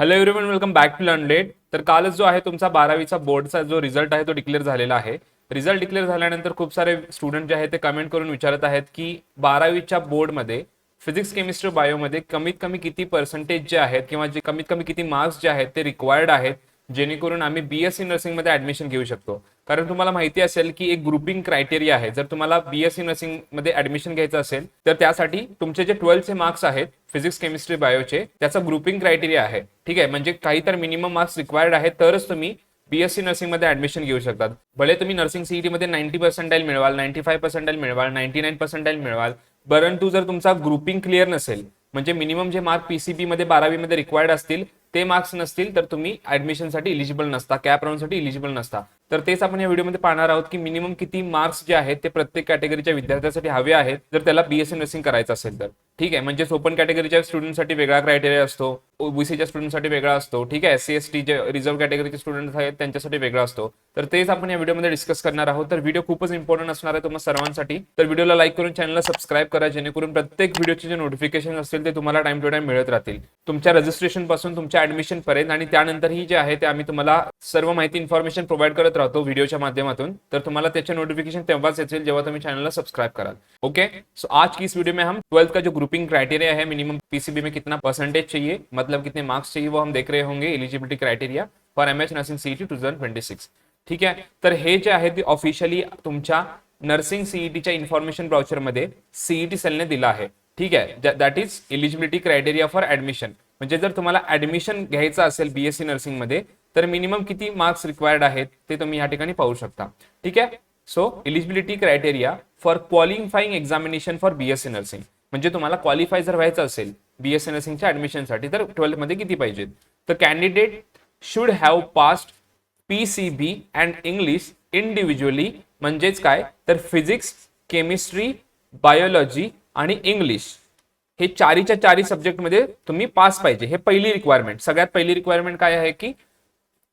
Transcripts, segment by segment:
Hello everyone, welcome back to Learnlet. तर कालच जो आहे तुमचा 12वीचा बोर्डचा जो रिझल्ट आहे तो डिक्लेअर झालेला आहे. रिझल्ट डिक्लेअर झाल्यानंतर खूप सारे स्टुडंट जे आहेत ते कमेंट करून विचारत आहेत की 12वीच्या बोर्डमध्ये फिजिक्स केमिस्ट्री बायोमध्ये कमीत कमी किती पर्सेंटेज जे आहेत किंवा जे कमीत कमी किती मार्क्स जे आहेत ते रिक्वायर्ड आहेत जेणेकरून आम्ही बीएससी नर्सिंगमध्ये ऍडमिशन घेऊ शकतो. कारण तुम्हाला माहिती असेल की एक ग्रुपिंग क्रायटेरिया आहे. जर तुम्हाला बीएससी नर्सिंगमध्ये ऍडमिशन घ्यायचं असेल तर त्यासाठी तुमचे जे 12चे मार्क्स आहेत फिजिक्स केमिस्ट्री बायोचे त्याचा ग्रुपिंग क्रायटेरिया आहे. ठीक आहे, म्हणजे काही तर मिनिमम मार्क्स रिक्वायर्ड आहेत तरच तुम्ही बीएससी नर्सिंग मध्ये ऍडमिशन घेऊ शकतात. भले तुम्ही नर्सिंग सीईटी मध्ये 90% मिळवाल, 95% मिळवाल, 99% मिळवाल, परंतु जर तुमचा ग्रुपिंग क्लिअर नसेल म्हणजे मिनिमम जे मार्क पीसीबी मध्ये 12वी मध्ये रिक्वायर्ड असतील ते मार्क्स नसतील तर तुम्ही ऍडमिशनसाठी इलिजिबल नसता, कॅप राऊंडसाठी इलिजिबल नसता. तर तेच आपण या व्हिडिओमध्ये पाहणार आहोत की मिनिमम किती मार्क्स जे आहेत ते प्रत्येक कॅटेगरीच्या विद्यार्थ्यासाठी हवे आहेत जर त्याला बीएससी नर्सिंग करायचं असेल तर. ठीक आहे, म्हणजे ओपन कॅटेगरीच्या स्टुडंटसाठी वेगळा क्रायटेरिया असतो, ओबीसीच्या स्टुडंटसाठी वेगळा असतो. ठीक आहे, एससी एसटी जे रिझर्व्ह कॅटेगरीचे स्टुडंट आहेत त्यांच्यासाठी वेगळा असतो. तर तेच आपण या व्हिडिओमध्ये डिस्कस करणार आहोत. तर व्हिडिओ खूपच इम्पॉर्टंट असणार आहे तुम्हाला सर्वांसाठी. तर व्हिडिओला लाईक करून चॅनलला सबस्क्राईब करा जेणेकरून प्रत्येक व्हिडिओचे जे नोटिफिकेशन असतील ते तुम्हाला टाइम टू टाइम मिळत राहतील, तुमच्या रजिस्ट्रेशन पासून तुमच्या ऍडमिशन पर्यंत. आणि त्यानंतरही जे आहे ते आम्ही तुम्हाला सर्व माहिती इन्फॉर्मेशन प्रोव्हाइड करत राहतो व्हिडिओच्या माध्यमातून. तर तुम्हाला त्याचे नोटिफिकेशन तेव्हाच येतील जेव्हा तुम्ही चॅनलला सबस्क्राइब कराल. ओके, सो आज की इस वीडियो में हम 12th का जो ग्रुपिंग क्राइटेरिया है, मिनिमम पीसीबी में कितना परसेंटेज चाहिए, मतलब कितने मार्क्स चाहिए, वो हम देख रहे होंगे. Eligibility criteria for MH nursing CET 2026. ठीक आहे, तर हे जे आहे ते ऑफिशियली तुमच्या नर्सिंग सीईटीच्या इन्फॉर्मेशन ब्राउचर मध्ये सीईटी सेलने दिला आहे. ठीक आहे, that is eligibility criteria for admission. म्हणजे जर तुम्हाला ऍडमिशन घ्यायचं असेल बीएससी नर्सिंग मध्ये तर मिनिमम किती मार्क्स रिक्वायर्ड आहेत ते तुम्ही या ठिकाणी पाहू शकता. ठीक आहे, so eligibility criteria for qualifying examination for BSc nursing. म्हणजे तुम्हाला क्वालिफाय जर व्हायचं असेल बीएससी नर्सिंगच्या ऍडमिशनसाठी तर 12th मध्ये किती पाहिजे. तर candidate should have passed PCB and English individually. म्हणजेच काय तर फिजिक्स, केमिस्ट्री, बायोलॉजी आणि इंग्लिश हे चारीच्या चारी सब्जेक्ट मध्ये तुम्ही पास पाहिजे. हे पहिली रिक्वायरमेंट, सगळ्यात पहिली रिक्वायरमेंट काय आहे की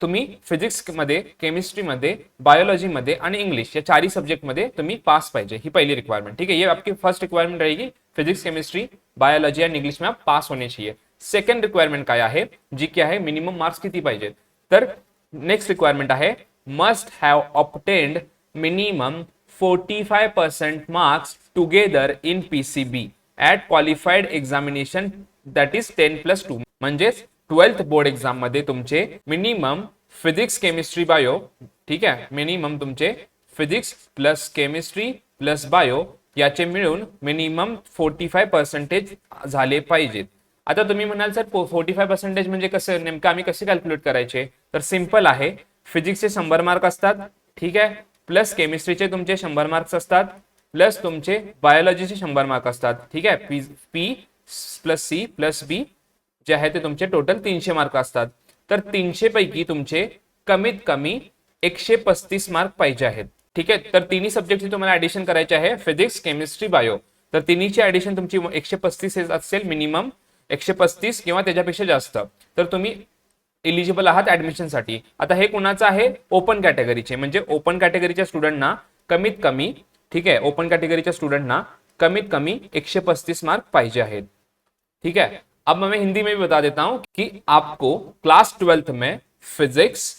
तुम्ही फिजिक्स मध्ये, केमिस्ट्री मध्ये, बायोलॉजी मध्ये आणि इंग्लिश या चारी सब्जेक्ट मध्ये तुम्ही पास पाहिजे. ही पहिली रिक्वायरमेंट. ठीक है, ये आपकी फर्स्ट रिक्वायरमेंट रहेगी. Physics, chemistry, biology end English में आप पास होने चाहिए. सेकंड रिक्वायरमेंट काय आहे जी की आहे मिनिमम मार्क्स किती पाहिजे. तर नेक्स्ट रिक्वायरमेंट आहे must have obtained minimum 45% marks together in PCB at qualified examination that is 10+2. म्हणजेच 12th बोर्ड एक्झाम मध्ये तुमचे मिनिमम फिजिक्स, केमिस्ट्री, बायो, ठीक आहे, मिनिमम तुमचे physics plus chemistry plus bio याचे मिळून मिनिमम 45% झाले पाहिजेत. आता तुम्ही म्हणाल सर 45% म्हणजे कसं, नेमकं आम्ही कसे कॅल्क्युलेट करायचे. तर सिंपल आहे, फिजिक्सचे 100 मार्क असतात. ठीक आहे, प्लस केमिस्ट्रीचे तुमचे 100 मार्क्स असतात, प्लस तुमचे बायोलॉजीचे 100 मार्क असतात. ठीक आहे, P plus C plus B जे आहे ते तुमचे टोटल 300 मार्क असतात. तर 300 पैकी तुमचे कमीत कमी 135 मार्क पाहिजे आहेत. ठीक आहे, तर तिन्ही सब्जेक्टची तुम्हाला ऍडिशन करायचे आहे, फिजिक्स, केमिस्ट्री, बायो. तर तिन्हीची ऍडिशन तुमची 135 असेल, मिनिमम 135 किंवा त्याच्यापेक्षा जास्त. तर तुम्ही इलिजिबल आहात ऍडमिशनसाठी. आता हे कुणाचं आहे, ओपन कॅटेगरीचे. म्हणजे ओपन कॅटेगरीच्या स्टुडंटना कमीत कमी, ठीक आहे, ओपन कॅटेगरीच्या स्टुडंटना कमीत कमी 135 मार्क पाहिजे आहेत. ठीक है, अब मैं हिंदी में भी बता देता हूं कि आपको क्लास 12th में फिजिक्स,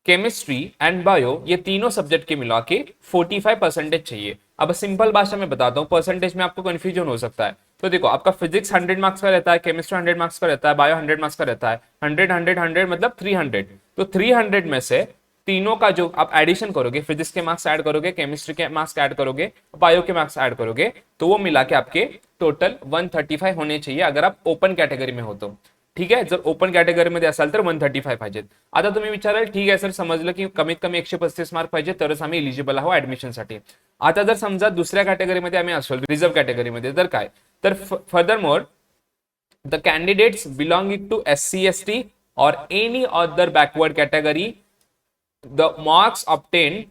केमिस्ट्री एंड बायो ये तीनों सब्जेक्ट के मिला के 45% चाहिए. अब सिंपल भाषा में बताता हूं, परसेंटेज में आपको कंफ्यूजन हो सकता है. तो देखो, आपका फिजिक्स 100 मार्क्स का रहता है, केमिस्ट्री 100 मार्क्स का रहता है, बायो 100 मार्क्स का रहता है. 100 मतलब 300. तो 300 में से तीनों का जो आप एडिशन करोगे, फिजिक्स के मार्क्स ऐड करोगे, केमिस्ट्री के मार्क्स ऐड करोगे, बायो के मार्क्स ऐड करोगे, तो वो मिला के आपके टोटल 135 होने चाहिए अगर आप ओपन कैटेगरी में हो तो. ठीक आहे, जर ओपन कॅटेगरीमध्ये असाल तर 135 पाहिजेत. आता तुम्ही विचाराल ठीक आहे सर, समजलं की कमीत कमी 135 मार्क पाहिजे तरच आम्ही इलिजिबल आहोत ऍडमिशनसाठी. आता जर समजा दुसऱ्या कॅटेगरीमध्ये आम्ही असो, रिझर्व्ह कॅटेगरीमध्ये, तर काय, तर further more the candidates belonging to SC ST or any other backward category, the marks obtained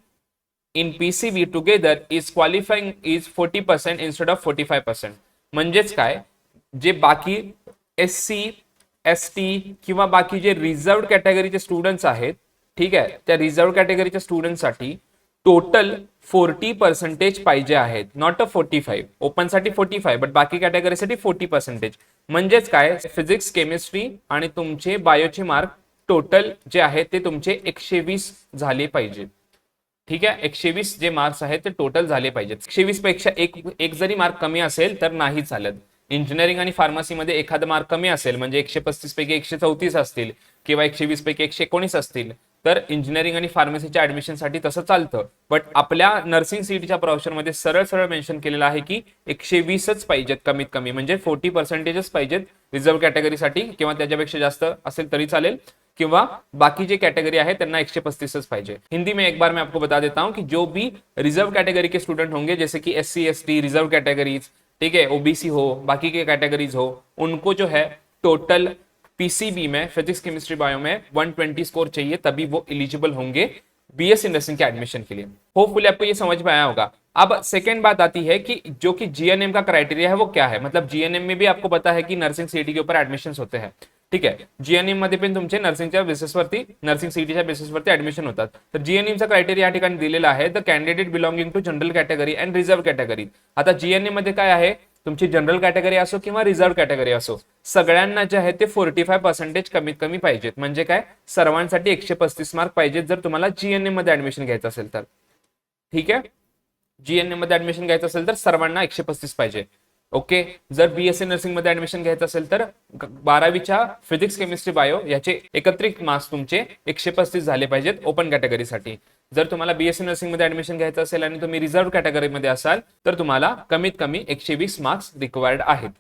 in PCB together is qualifying is 40% instead of 45%. म्हणजेच काय, जे बाकी एससी एसटी किंवा बाकी जे रिझर्व्ड कॅटेगरीचे स्टुडंट्स आहेत, ठीक आहे, त्या रिझर्व्ड कॅटेगरीच्या स्टुडंटसाठी टोटल 40% पाहिजे आहेत, नॉट अ 45. ओपन साठी 45 बट बाकी कॅटेगरीसाठी 40%. म्हणजेच काय, फिजिक्स केमिस्ट्री आणि तुमचे बायोचे मार्क टोटल जे आहे ते तुमचे 120 झाले पाहिजे. ठीक आहे, 120 जे मार्क्स आहेत ते टोटल झाले पाहिजेत. 120 पेक्षा एक जरी मार्क कमी असेल तर नाही चालत. इंजिनिअरिंग आणि फार्मसीमध्ये एखादा मार्क कमी असेल म्हणजे 135 पैकी 134 असतील किंवा 120 पैकी 119 असतील तर इंजिनिअरिंग आणि फार्मसीच्या ऍडमिशनसाठी तसं चालतं. बट आपल्या नर्सिंग सीईटीच्या ब्राउचरमध्ये सरळ सरळ मेन्शन केलेलं आहे की 120च पाहिजेत कमीत कमी, म्हणजे 40% पाहिजेत रिझर्व्ह कॅटेगरीसाठी, किंवा त्याच्यापेक्षा जास्त असेल तरी चालेल, किंवा बाकी जे कैटेगरी है त्यांना 135 पाहिजे. हिंदी में एक बार मैं आपको बता देता हूं कि जो भी रिजर्व कैटेगरी के स्टूडेंट होंगे, जैसे कि SC ST रिजर्व कैटेगरीज, ठीक है, OBC हो, बाकी के कैटेगरीज हो, उनको जो है टोटल PCB में फिजिक्स केमिस्ट्री बायो में 120 स्कोर चाहिए, तभी वो एलिजिबल होंगे BSc नर्सिंग के एडमिशन के लिए. होपफुली आपको ये समझ में आया होगा. अब सेकेंड बात आती है कि जो कि GNM का क्राइटेरिया है वो क्या है. मतलब GNM में भी आपको पता है कि नर्सिंग सीईटी के ऊपर एडमिशन होते हैं. ठीक आहे, जीएनएम मध्ये पण तुमचे नर्सिंगच्या बेसिसवरती, नर्सिंग सीईटीच्या बेसिसवरती ऍडमिशन होतात. तर जीएनएमचा क्रायटेरिया या ठिकाणी दिलेला आहे, the candidate belonging to general category and reserve category. आता जीएनएम मध्ये काय आहे, तुमची जनरल कॅटेगरी असो किंवा रिझर्व्ह कॅटेगरी असो, सगळ्यांना जे आहे ते 45% कमीत कमी पाहिजेत. म्हणजे काय, सर्वांसाठी 135 मार्क पाहिजेत जर तुम्हाला जीएनएम मध्ये ऍडमिशन घ्यायचं असेल तर. ठीक आहे, जीएनएम मध्ये ऍडमिशन घ्यायचं असेल तर सर्वांना 135 पाहिजे. ओके, जर BSc नर्सिंग मध्ये ऍडमिशन घ्यायचं असेल तर 12वीच्या फिजिक्स केमिस्ट्री बायो याचे एकत्रित मार्क्स तुमचे 135 झाले पाहिजेत ओपन कॅटेगरीसाठी. जर तुम्हाला BSc नर्सिंग मध्ये ऍडमिशन घ्यायचं असेल आणि तुम्ही रिझर्व्ह कॅटेगरीमध्ये असाल तर तुम्हाला कमीत कमी 120 मार्क्स रिक्वायर्ड आहेत.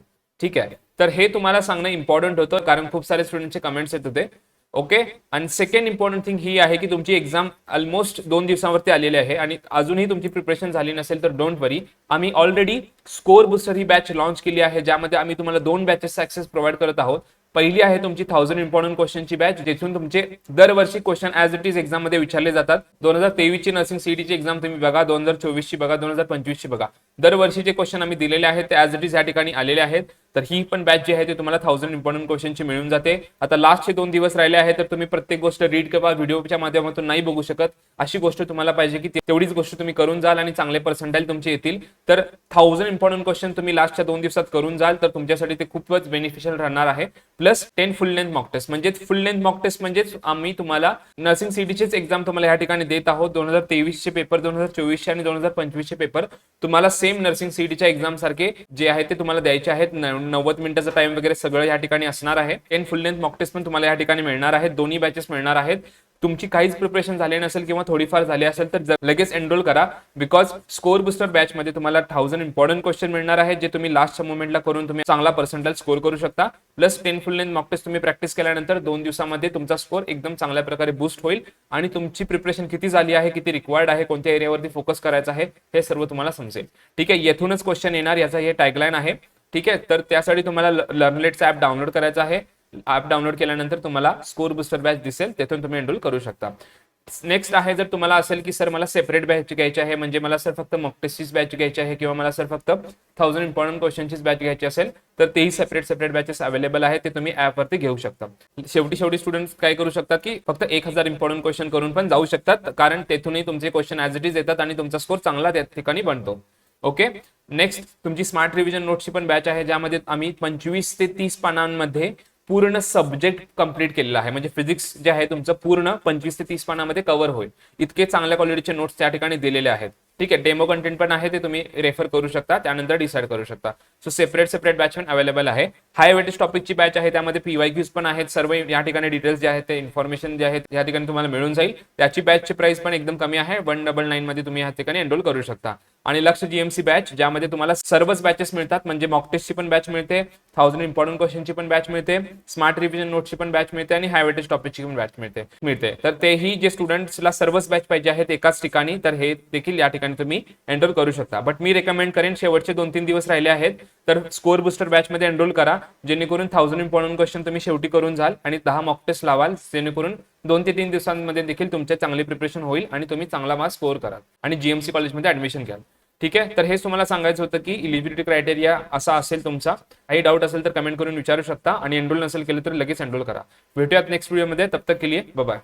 ठीक आहे, तर हे तुम्हाला सांगणं इम्पॉर्टंट होतं कारण खूप सारे स्टुडंटचे कमेंट्स येत होते. ओके, आणि सेकंड इम्पॉर्टंट थिंग ही आहे की तुमची एक्झाम ऑलमोस्ट 2 दिवसांवरती आलेली आहे आणि अजूनही तुमची प्रिपरेशन झाली नसेल तर डोंट वरी. आम्ही ऑलरेडी स्कोर बुस्टर ही बॅच लॉन्च केली आहे, ज्यामध्ये आम्ही तुम्हाला 2 बॅचेस ॲक्सेस प्रोव्हाइड करत आहोत. पहिली आहे तुमची 1000 इम्पॉर्टंट क्वेश्चनची बॅच, जिथून तुमचे दरवर्षी question as it is exam मध्ये विचारले जातात. 2023 ची नर्सिंग सीईटीची एक्झाम तुम्ही बघा, 2024 ची बघा, 2025 ची बघा, दरवर्षीचे क्वेश्चन आम्ही दिलेले आहेत ते ॲज इट इज या ठिकाणी आलेले आहेत. तर ही पण बॅच जी आहे ते तुम्हाला 1000 इम्पॉर्टंट क्वेश्चनची मिळून जाते. आता लास्टचे 2 दिवस राहिले आहेत तर तुम्ही प्रत्येक गोष्ट रीड किंवा व्हिडिओच्या माध्यमातून नाही बघू शकत. अशी गोष्ट तुम्हाला पाहिजे की तेवढीच गोष्ट तुम्ही करून जाल आणि चांगले पर्सेंटाइल तुमचे येतील. तर 1000 इम्पॉर्टंट क्वेश्चन तुम्ही लास्टच्या 2 दिवसात करून जाल तर तुमच्यासाठी ते खूपच बेनिफिशियल राहणार आहे. Plus 10 full length mock test, म्हणजे फुल लेंथ मॉक टेस्ट म्हणजे आम्ही तुम्हाला नर्सिंग सीईटीचेच एक्झाम तुम्हाला या ठिकाणी देत आहोत. 2023 चे पेपर, 2024 चे आणि 2025 चे पेपर तुम्हाला सेम नर्सिंग सीईटीच्या एक्झाम सारखे जे आहे ते तुम्हाला द्यायचे आहेत. 90 मिनिटाचा टाइम वगैरे सगळं या ठिकाणी असणार आहे. 10 फुल लेंथ मॉक टेस्ट पण तुम्हाला या ठिकाणी मिळणार आहेत. दोन्ही बॅचेस मिळणार आहेत. तुमची काहीच प्रिपरेशन झाली नसेल किंवा थोडीफार झाली असेल तर लगेच एनरोल करा, बिकॉज स्कोर बुस्टर बॅच मध्ये तुम्हाला 1000 इम्पॉर्टंट क्वेश्चन मिळणार आहेत जे तुम्ही लास्टच्या मोमेंटला करून तुम्ही चांगला पर्सेंटाइल स्कोर करू शकता. Plus 10 full length mock test तुम्ही प्रॅक्टिस केल्यानंतर 2 दिवसामध्ये तुमचा स्कोर एकदम चांगल्या प्रकारे बूस्ट होईल आणि तुमची प्रिपरेशन किती झाली आहे, किती रिक्वायर्ड आहे, कोणत्या एरियावरती फोकस करायचा आहे हे सर्व तुम्हाला समजेल. ठीक आहे, येथूनच क्वेश्चन येणार, याचा हे टॅगलाईन आहे. ठीक आहे, तर त्यासाठी तुम्हाला लर्नलेटचा ऍप डाउनलोड करायचा आहे. ऍप डाउनलोड केल्यानंतर तुम्हाला स्कोर बुस्टर बॅच दिसेल, तेथून तुम्ही एनरोल करू शकता. नेक्स्ट आहे, जर तुम्हाला असेल की सर मला सेपरेट बॅच घ्यायची आहे, म्हणजे मला सर फक्त मॉक टेस्टचीच बॅच घ्यायची आहे किंवा मला सर फक्त 1000 इम्पॉर्टंट क्वेश्चनचीच बॅच घ्यायची असेल तर तेही सेपरेट बॅचेस अवेलेबल आहेत, ते तुम्ही ऍपवरती घेऊ शकता. शेवटी स्टुडंट्स काय करू शकतात की फक्त 1000 इम्पॉर्टंट क्वेश्चन करून पण जाऊ शकतात, कारण तेथूनही तुमचे क्वेश्चन ॲज इट इज येतात आणि तुमचा स्कोर चांगला त्या ठिकाणी बनतो. ओके, नेक्स्ट तुमची स्मार्ट रिव्हिजन नोट्सची पण बॅच आहे, ज्यामध्ये आम्ही 25 ते 30 पानांमध्ये पूर्ण सब्जेक्ट कंप्लीट केलेला आहे. म्हणजे फिजिक्स जे आहे तुमचं पूर्ण 25 ते 30 पानामध्ये कव्हर होईल, इतके चांगल्या क्वालिटीचे नोट्स त्या ठिकाणी दिलेले आहेत. ठीक आहे, डेमो कंटेंट पण आहे, ते तुम्ही रेफर करू शकता, त्यानंतर डिसाईड करू शकता. सो सेपरेट बॅच पण अवेलेबल आहे. हाय वेटेज टॉपिकची बॅच आहे, त्यामध्ये PYQs पण आहेत. सर्व या ठिकाणी डिटेल्स जे आहेत ते इन्फॉर्मेशन जे आहेत या ठिकाणी तुम्हाला मिळून जाईल. त्याची बॅचची प्राइस पण एकदम कमी आहे, 199 मध्ये तुम्ही या ठिकाणी एनरोल करू शकता. आणि लक्ष GMC बॅच, ज्यामध्ये तुम्हाला सर्वच बॅचेस मिळतात, म्हणजे मॉक टेस्टची पण बॅच मिळते, 1000 इम्पॉर्टंट क्वेश्चनची पण बॅच मिळते, स्मार्ट रिव्हिजन नोट्सची पण बॅच मिळते आणि हाय वेटेज टॉपिकची पण बॅच मिळते. तर तेही जे स्टुडंट्सला सर्वच बॅच पाहिजे आहेत एकाच ठिकाणी, तर हे देखील या ठिकाणी तुम्ही एनरोल करू शकता. बट मी रेकमेंड करेन, शेवटचे 2-3 दिवस राहिले आहेत तर स्कोर बुस्टर बॅच मध्ये एनरोल करा, जेणेकरून 1000 इम्पॉर्टंट क्वेश्चन तुम्ही शेवटी करून जाल आणि 10 मॉक टेस्ट लावाल, जेणेकरून 2 ते 3 दिवसांमध्ये देखील तुमचे चांगली प्रिपरेशन होईल आणि तुम्ही चांगला मार्क्स स्कोर कराल आणि GMC कॉलेजमध्ये ऍडमिशन घ्याल. ठीक आहे, तर हेच तुम्हाला सांगायचं होतं की इलिजिबिलिटी क्रायटेरिया असा असेल तुमचा. काही डाऊट असेल तर कमेंट करून विचारू शकता आणि एनरोल नसेल केलं तर लगेच एनरोल करा. भेटूयात नेक्स्ट व्हिडिओमध्ये, तब तक के लिए बाय बाय.